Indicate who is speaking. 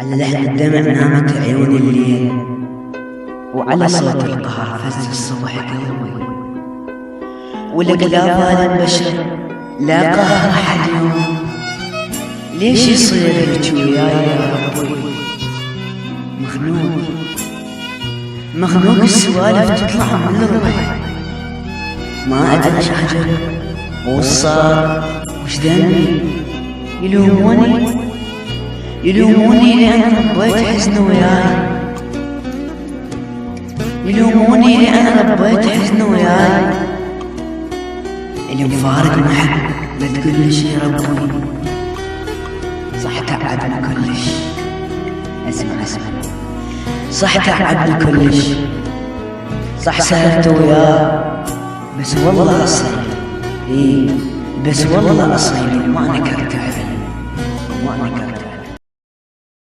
Speaker 1: على لحن الدمع نامت عيون الليل، وعلى صوت القهر فز الصبح قلبي، والقلاب البشر لا قهر أحد يوم. ليش يصير هيك وياي يا ربي؟ مخنوق السوالف تطلع من الروح، ما أدري ايش أحجر وش صار وش ذنبي. يلوموني لأن ربيت حزن وياي، يلوموني لأن ربيت حزن وياي. اللي مفارق محب لا تقول لي شي ربي، صح تعبني كلش. اسمع صح تعبني كلش، صح سهرت وياه بس والله أصيل، بس والله أصيل ما نكرت عليه، ما نكرت عليه.